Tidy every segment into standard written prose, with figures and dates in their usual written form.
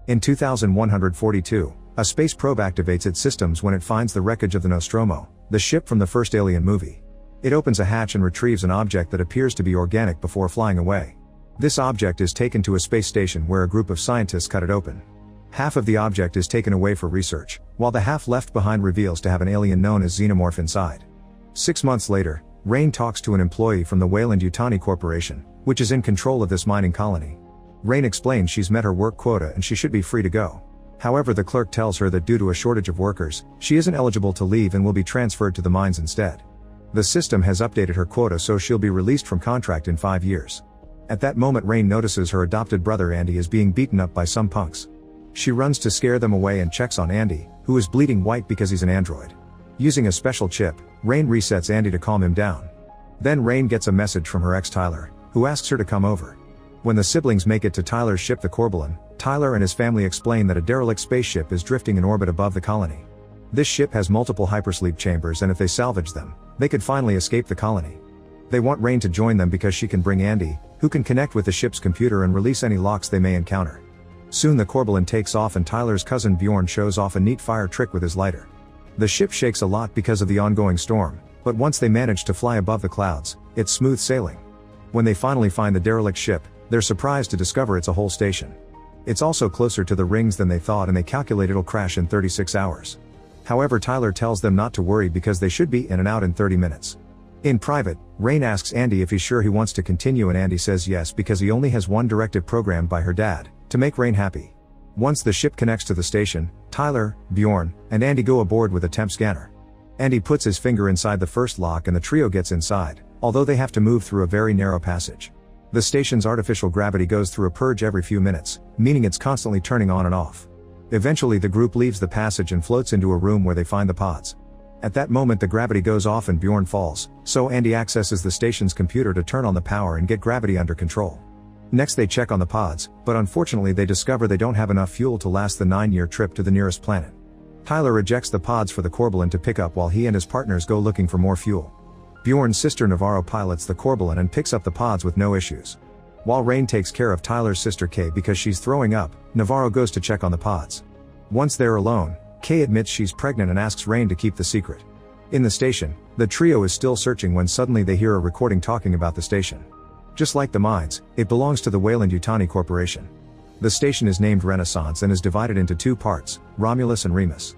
In 2142, a space probe activates its systems when it finds the wreckage of the Nostromo, the ship from the first Alien movie. It opens a hatch and retrieves an object that appears to be organic before flying away. This object is taken to a space station where a group of scientists cut it open. Half of the object is taken away for research, while the half left behind reveals to have an alien known as Xenomorph inside. 6 months later, Rain talks to an employee from the Weyland-Yutani Corporation, which is in control of this mining colony. Rain explains she's met her work quota and she should be free to go. However, the clerk tells her that due to a shortage of workers, she isn't eligible to leave and will be transferred to the mines instead. The system has updated her quota, so she'll be released from contract in 5 years. At that moment, Rain notices her adopted brother Andy is being beaten up by some punks. She runs to scare them away and checks on Andy, who is bleeding white because he's an android. Using a special chip, Rain resets Andy to calm him down. Then Rain gets a message from her ex Tyler, who asks her to come over. When the siblings make it to Tyler's ship the Corbelan, Tyler and his family explain that a derelict spaceship is drifting in orbit above the colony. This ship has multiple hypersleep chambers, and if they salvage them, they could finally escape the colony. They want Rain to join them because she can bring Andy, who can connect with the ship's computer and release any locks they may encounter. Soon the Corbelan takes off and Tyler's cousin Bjorn shows off a neat fire trick with his lighter. The ship shakes a lot because of the ongoing storm, but once they manage to fly above the clouds, it's smooth sailing. When they finally find the derelict ship, they're surprised to discover it's a whole station. It's also closer to the rings than they thought, and they calculate it'll crash in 36 hours. However, Tyler tells them not to worry because they should be in and out in 30 minutes. In private, Rain asks Andy if he's sure he wants to continue, and Andy says yes because he only has one directive programmed by her dad, to make Rain happy. Once the ship connects to the station, Tyler, Bjorn, and Andy go aboard with a temp scanner. Andy puts his finger inside the first lock and the trio gets inside, although they have to move through a very narrow passage. The station's artificial gravity goes through a purge every few minutes, meaning it's constantly turning on and off. Eventually the group leaves the passage and floats into a room where they find the pods. At that moment the gravity goes off and Bjorn falls, so Andy accesses the station's computer to turn on the power and get gravity under control. Next they check on the pods, but unfortunately they discover they don't have enough fuel to last the 9-year trip to the nearest planet. Tyler rejects the pods for the Corbelan to pick up while he and his partners go looking for more fuel. Bjorn's sister Navarro pilots the Corbelan and picks up the pods with no issues. While Rain takes care of Tyler's sister Kay because she's throwing up, Navarro goes to check on the pods. Once they're alone, Kay admits she's pregnant and asks Rain to keep the secret. In the station, the trio is still searching when suddenly they hear a recording talking about the station. Just like the mines, it belongs to the Weyland-Yutani Corporation. The station is named Renaissance and is divided into 2 parts, Romulus and Remus.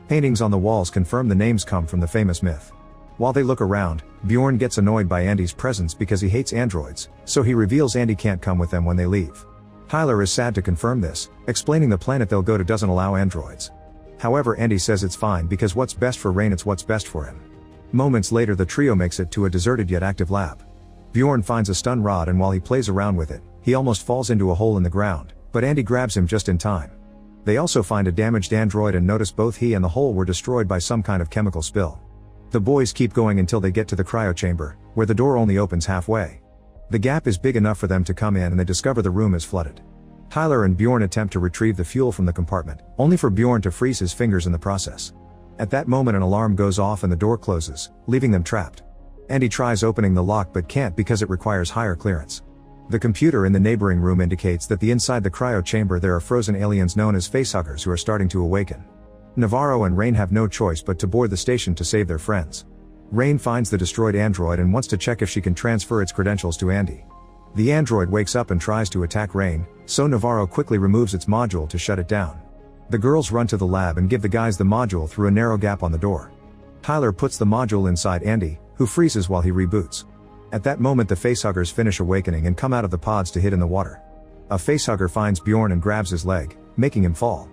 Paintings on the walls confirm the names come from the famous myth. While they look around, Bjorn gets annoyed by Andy's presence because he hates androids, so he reveals Andy can't come with them when they leave. Tyler is sad to confirm this, explaining the planet they'll go to doesn't allow androids. However, Andy says it's fine because what's best for Rain, it's what's best for him. Moments later the trio makes it to a deserted yet active lab. Bjorn finds a stun rod and while he plays around with it, he almost falls into a hole in the ground, but Andy grabs him just in time. They also find a damaged android and notice both he and the hole were destroyed by some kind of chemical spill. The boys keep going until they get to the cryo chamber, where the door only opens halfway. The gap is big enough for them to come in and they discover the room is flooded. Tyler and Bjorn attempt to retrieve the fuel from the compartment, only for Bjorn to freeze his fingers in the process. At that moment an alarm goes off and the door closes, leaving them trapped. Andy tries opening the lock but can't because it requires higher clearance. The computer in the neighboring room indicates that inside the cryo chamber there are frozen aliens known as facehuggers who are starting to awaken. Navarro and Rain have no choice but to board the station to save their friends. Rain finds the destroyed android and wants to check if she can transfer its credentials to Andy. The android wakes up and tries to attack Rain, so Navarro quickly removes its module to shut it down. The girls run to the lab and give the guys the module through a narrow gap on the door. Tyler puts the module inside Andy, who freezes while he reboots. At that moment the facehuggers finish awakening and come out of the pods to hid in the water. A facehugger finds Bjorn and grabs his leg, making him fall.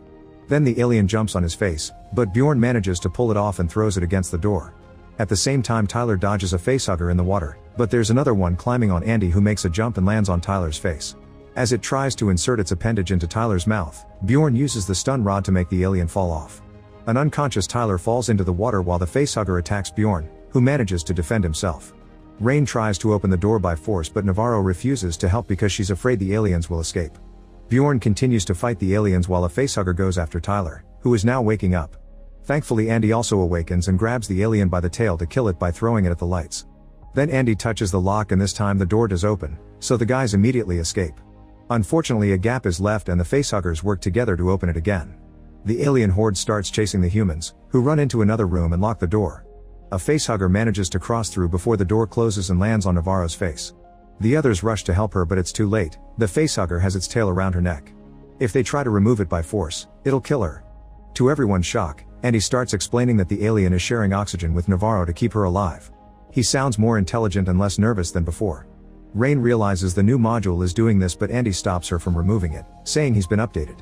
Then the alien jumps on his face, but Bjorn manages to pull it off and throws it against the door. At the same time Tyler dodges a facehugger in the water, but there's another one climbing on Andy who makes a jump and lands on Tyler's face. As it tries to insert its appendage into Tyler's mouth, Bjorn uses the stun rod to make the alien fall off. An unconscious Tyler falls into the water while the facehugger attacks Bjorn, who manages to defend himself. Rain tries to open the door by force but Navarro refuses to help because she's afraid the aliens will escape. Bjorn continues to fight the aliens while a facehugger goes after Tyler, who is now waking up. Thankfully Andy also awakens and grabs the alien by the tail to kill it by throwing it at the lights. Then Andy touches the lock and this time the door does open, so the guys immediately escape. Unfortunately, a gap is left and the facehuggers work together to open it again. The alien horde starts chasing the humans, who run into another room and lock the door. A facehugger manages to cross through before the door closes and lands on Navarro's face. The others rush to help her, but it's too late. The facehugger has its tail around her neck. If they try to remove it by force, it'll kill her. To everyone's shock, Andy starts explaining that the alien is sharing oxygen with Navarro to keep her alive. He sounds more intelligent and less nervous than before. Rain realizes the new module is doing this, but Andy stops her from removing it, saying he's been updated.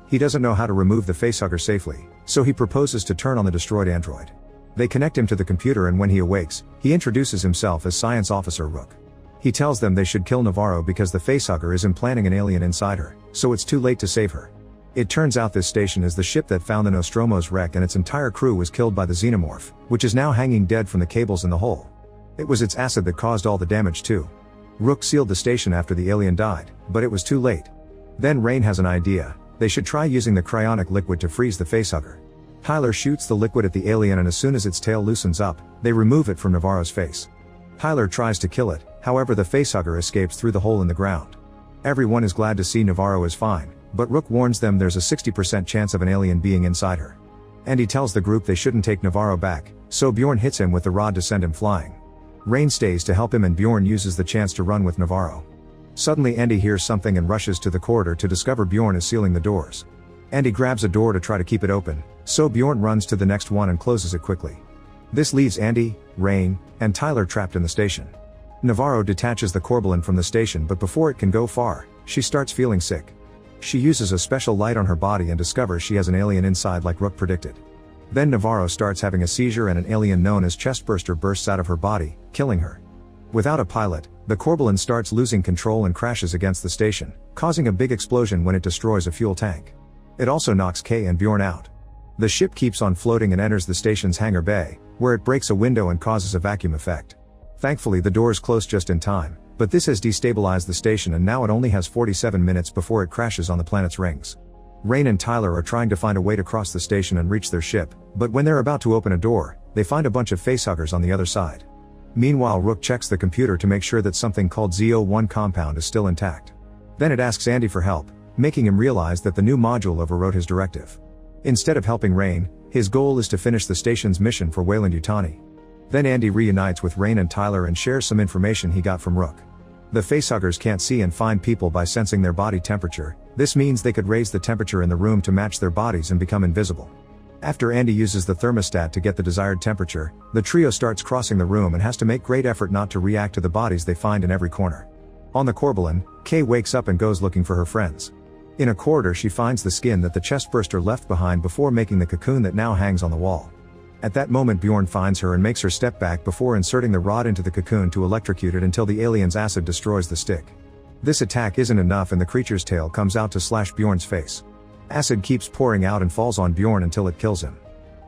He doesn't know how to remove the facehugger safely, so he proposes to turn on the destroyed android. They connect him to the computer, and when he awakes, he introduces himself as Science Officer Rook. He tells them they should kill Navarro because the facehugger is implanting an alien inside her, so it's too late to save her. It turns out this station is the ship that found the Nostromo's wreck, and its entire crew was killed by the xenomorph, which is now hanging dead from the cables in the hole. It was its acid that caused all the damage too. Rook sealed the station after the alien died, but it was too late. Then Rain has an idea. They should try using the cryonic liquid to freeze the facehugger. Tyler shoots the liquid at the alien, and as soon as its tail loosens up, they remove it from Navarro's face. Tyler tries to kill it, however the facehugger escapes through the hole in the ground. Everyone is glad to see Navarro is fine, but Rook warns them there's a 60% chance of an alien being inside her. And he tells the group they shouldn't take Navarro back, so Bjorn hits him with the rod to send him flying. Rain stays to help him, and Bjorn uses the chance to run with Navarro. Suddenly Andy hears something and rushes to the corridor to discover Bjorn is sealing the doors. Andy grabs a door to try to keep it open, so Bjorn runs to the next one and closes it quickly. This leaves Andy, Rain, and Tyler trapped in the station. Navarro detaches the Corbelan from the station, but before it can go far, she starts feeling sick. She uses a special light on her body and discovers she has an alien inside like Rook predicted. Then Navarro starts having a seizure, and an alien known as Chestburster bursts out of her body, killing her. Without a pilot, the Corbelan starts losing control and crashes against the station, causing a big explosion when it destroys a fuel tank. It also knocks Kay and Bjorn out. The ship keeps on floating and enters the station's hangar bay, where it breaks a window and causes a vacuum effect. Thankfully the doors close just in time, but this has destabilized the station, and now it only has 47 minutes before it crashes on the planet's rings. Rain and Tyler are trying to find a way to cross the station and reach their ship, but when they're about to open a door, they find a bunch of facehuggers on the other side. Meanwhile, Rook checks the computer to make sure that something called Z01 compound is still intact. Then it asks Andy for help, making him realize that the new module overrode his directive. Instead of helping Rain, his goal is to finish the station's mission for Weyland-Yutani. Then Andy reunites with Rain and Tyler and shares some information he got from Rook. The facehuggers can't see and find people by sensing their body temperature. This means they could raise the temperature in the room to match their bodies and become invisible. After Andy uses the thermostat to get the desired temperature, the trio starts crossing the room and has to make great effort not to react to the bodies they find in every corner. On the Corbelan, Kay wakes up and goes looking for her friends. In a corridor she finds the skin that the chestburster left behind before making the cocoon that now hangs on the wall. At that moment Bjorn finds her and makes her step back before inserting the rod into the cocoon to electrocute it until the alien's acid destroys the stick. This attack isn't enough, and the creature's tail comes out to slash Bjorn's face. Acid keeps pouring out and falls on Bjorn until it kills him.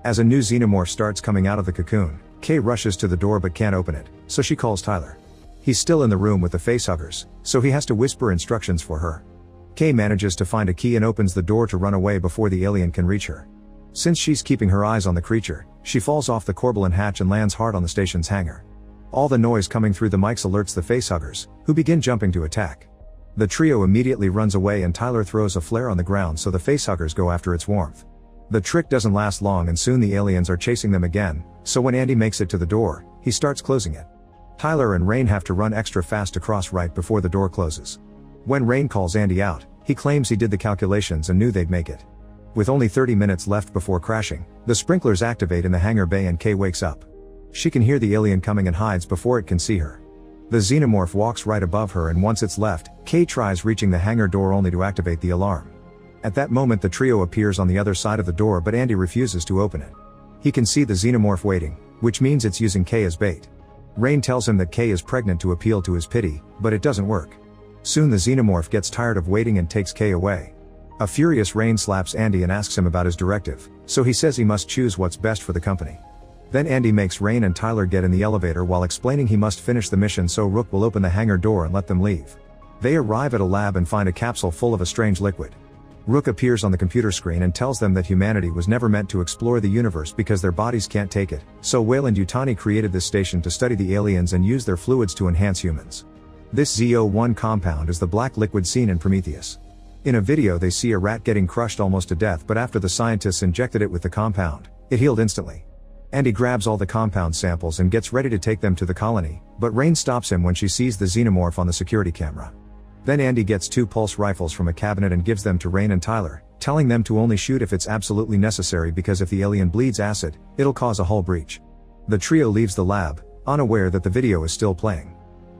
As a new xenomorph starts coming out of the cocoon, Kay rushes to the door but can't open it, so she calls Tyler. He's still in the room with the facehuggers, so he has to whisper instructions for her. Kay manages to find a key and opens the door to run away before the alien can reach her. Since she's keeping her eyes on the creature, she falls off the Corbelan hatch and lands hard on the station's hangar. All the noise coming through the mics alerts the facehuggers, who begin jumping to attack. The trio immediately runs away, and Tyler throws a flare on the ground so the facehuggers go after its warmth. The trick doesn't last long, and soon the aliens are chasing them again, so when Andy makes it to the door, he starts closing it. Tyler and Rain have to run extra fast across right before the door closes. When Rain calls Andy out, he claims he did the calculations and knew they'd make it. With only 30 minutes left before crashing, the sprinklers activate in the hangar bay and Kay wakes up. She can hear the alien coming and hides before it can see her. The xenomorph walks right above her, and once it's left, Kay tries reaching the hangar door only to activate the alarm. At that moment the trio appears on the other side of the door, but Andy refuses to open it. He can see the xenomorph waiting, which means it's using Kay as bait. Rain tells him that Kay is pregnant to appeal to his pity, but it doesn't work. Soon the xenomorph gets tired of waiting and takes Kay away. A furious Rain slaps Andy and asks him about his directive, so he says he must choose what's best for the company. Then Andy makes Rain and Tyler get in the elevator while explaining he must finish the mission, so Rook will open the hangar door and let them leave. They arrive at a lab and find a capsule full of a strange liquid. Rook appears on the computer screen and tells them that humanity was never meant to explore the universe because their bodies can't take it, so Weyland-Yutani created this station to study the aliens and use their fluids to enhance humans. This ZO1 compound is the black liquid seen in Prometheus. In a video they see a rat getting crushed almost to death, but after the scientists injected it with the compound, it healed instantly. Andy grabs all the compound samples and gets ready to take them to the colony, but Rain stops him when she sees the xenomorph on the security camera. Then Andy gets 2 pulse rifles from a cabinet and gives them to Rain and Tyler, telling them to only shoot if it's absolutely necessary because if the alien bleeds acid, it'll cause a hull breach. The trio leaves the lab, unaware that the video is still playing.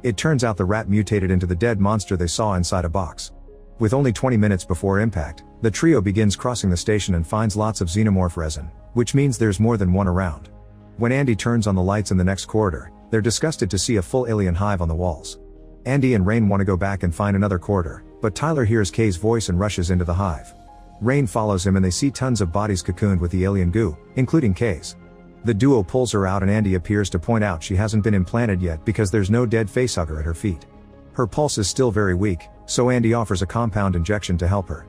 It turns out the rat mutated into the dead monster they saw inside a box. With only 20 minutes before impact, the trio begins crossing the station and finds lots of xenomorph resin, which means there's more than one around. When Andy turns on the lights in the next corridor, they're disgusted to see a full alien hive on the walls. Andy and Rain want to go back and find another corridor, but Tyler hears Kay's voice and rushes into the hive. Rain follows him and they see tons of bodies cocooned with the alien goo, including Kay's. The duo pulls her out and Andy appears to point out she hasn't been implanted yet because there's no dead facehugger at her feet. Her pulse is still very weak, so Andy offers a compound injection to help her.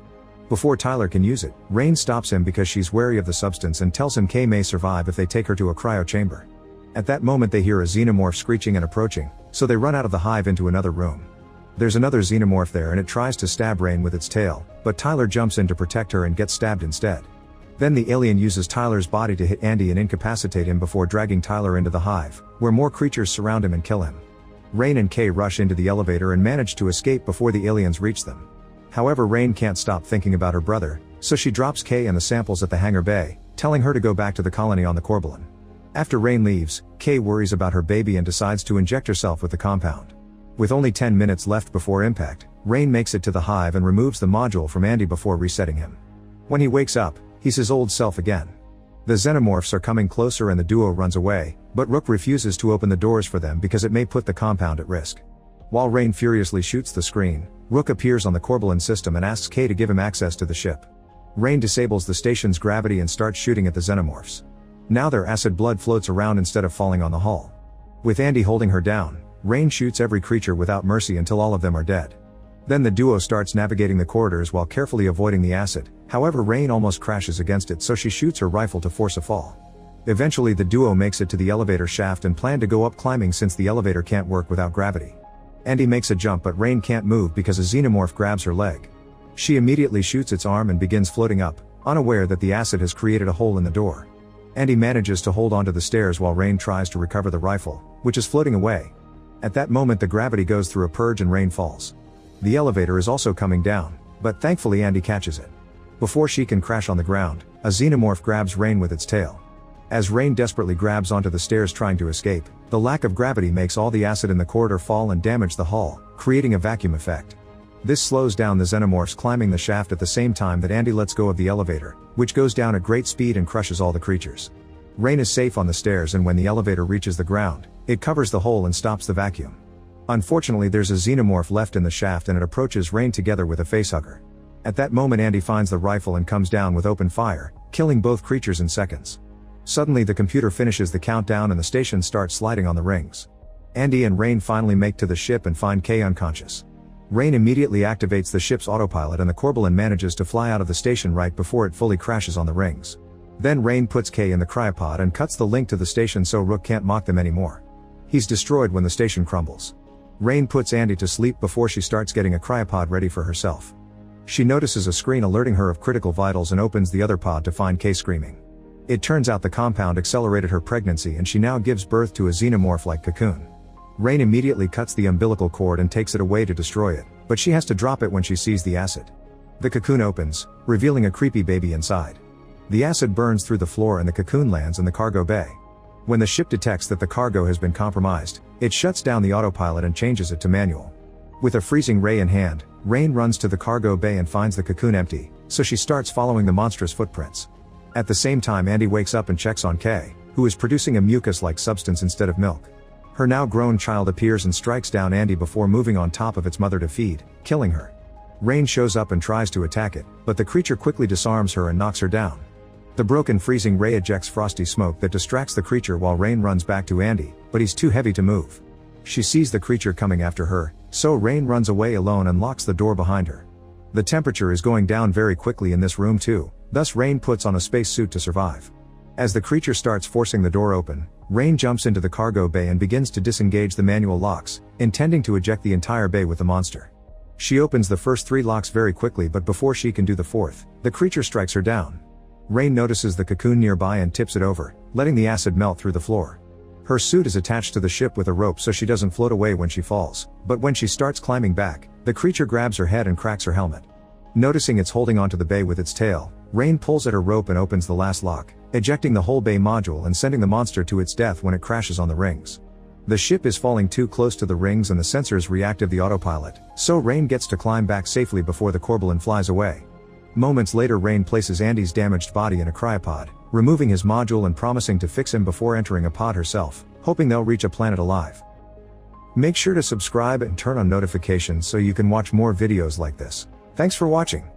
Before Tyler can use it, Rain stops him because she's wary of the substance and tells him Kay may survive if they take her to a cryo chamber. At that moment they hear a xenomorph screeching and approaching, so they run out of the hive into another room. There's another xenomorph there and it tries to stab Rain with its tail, but Tyler jumps in to protect her and gets stabbed instead. Then the alien uses Tyler's body to hit Andy and incapacitate him before dragging Tyler into the hive, where more creatures surround him and kill him. Rain and Kay rush into the elevator and manage to escape before the aliens reach them. However, Rain can't stop thinking about her brother, so she drops Kay and the samples at the hangar bay, telling her to go back to the colony on the Corbalin. After Rain leaves, Kay worries about her baby and decides to inject herself with the compound. With only 10 minutes left before impact, Rain makes it to the hive and removes the module from Andy before resetting him. When he wakes up, he's his old self again. The xenomorphs are coming closer and the duo runs away, but Rook refuses to open the doors for them because it may put the compound at risk. While Rain furiously shoots the screen, Rook appears on the Corbalin system and asks Kay to give him access to the ship. Rain disables the station's gravity and starts shooting at the xenomorphs. Now their acid blood floats around instead of falling on the hull. With Andy holding her down, Rain shoots every creature without mercy until all of them are dead. Then the duo starts navigating the corridors while carefully avoiding the acid, however Rain almost crashes against it so she shoots her rifle to force a fall. Eventually the duo makes it to the elevator shaft and plan to go up climbing since the elevator can't work without gravity. Andy makes a jump but Rain can't move because a xenomorph grabs her leg. She immediately shoots its arm and begins floating up, unaware that the acid has created a hole in the door. Andy manages to hold onto the stairs while Rain tries to recover the rifle, which is floating away. At that moment the gravity goes through a purge and Rain falls. The elevator is also coming down, but thankfully Andy catches it. Before she can crash on the ground, a xenomorph grabs Rain with its tail. As Rain desperately grabs onto the stairs trying to escape, the lack of gravity makes all the acid in the corridor fall and damage the hull, creating a vacuum effect. This slows down the xenomorphs climbing the shaft at the same time that Andy lets go of the elevator, which goes down at great speed and crushes all the creatures. Rain is safe on the stairs and when the elevator reaches the ground, it covers the hole and stops the vacuum. Unfortunately there's a xenomorph left in the shaft and it approaches Rain together with a facehugger. At that moment Andy finds the rifle and comes down with open fire, killing both creatures in seconds. Suddenly the computer finishes the countdown and the station starts sliding on the rings. Andy and Rain finally make to the ship and find Kay unconscious. Rain immediately activates the ship's autopilot and the Corbalin manages to fly out of the station right before it fully crashes on the rings. Then Rain puts Kay in the cryopod and cuts the link to the station so Rook can't mock them anymore. He's destroyed when the station crumbles. Rain puts Andy to sleep before she starts getting a cryopod ready for herself. She notices a screen alerting her of critical vitals and opens the other pod to find Kay screaming. It turns out the compound accelerated her pregnancy and she now gives birth to a xenomorph-like cocoon. Rain immediately cuts the umbilical cord and takes it away to destroy it, but she has to drop it when she sees the acid. The cocoon opens, revealing a creepy baby inside. The acid burns through the floor and the cocoon lands in the cargo bay. When the ship detects that the cargo has been compromised, it shuts down the autopilot and changes it to manual. With a freezing ray in hand, Rain runs to the cargo bay and finds the cocoon empty, so she starts following the monstrous footprints. At the same time Andy wakes up and checks on Kay, who is producing a mucus-like substance instead of milk. Her now grown child appears and strikes down Andy before moving on top of its mother to feed, killing her. Rain shows up and tries to attack it, but the creature quickly disarms her and knocks her down. The broken freezing ray ejects frosty smoke that distracts the creature while Rain runs back to Andy, but he's too heavy to move. She sees the creature coming after her, so Rain runs away alone and locks the door behind her. The temperature is going down very quickly in this room too, thus Rain puts on a space suit to survive. As the creature starts forcing the door open, Rain jumps into the cargo bay and begins to disengage the manual locks, intending to eject the entire bay with the monster. She opens the first 3 locks very quickly, but before she can do the 4th, the creature strikes her down. Rain notices the cocoon nearby and tips it over, letting the acid melt through the floor. Her suit is attached to the ship with a rope so she doesn't float away when she falls, but when she starts climbing back, the creature grabs her head and cracks her helmet. Noticing it's holding onto the bay with its tail, Rain pulls at her rope and opens the last lock, ejecting the whole bay module and sending the monster to its death when it crashes on the rings. The ship is falling too close to the rings and the sensors reactive the autopilot, so Rain gets to climb back safely before the Corbelan flies away. Moments later, Rain places Andy's damaged body in a cryopod, removing his module and promising to fix him before entering a pod herself, hoping they'll reach a planet alive. Make sure to subscribe and turn on notifications so you can watch more videos like this. Thanks for watching.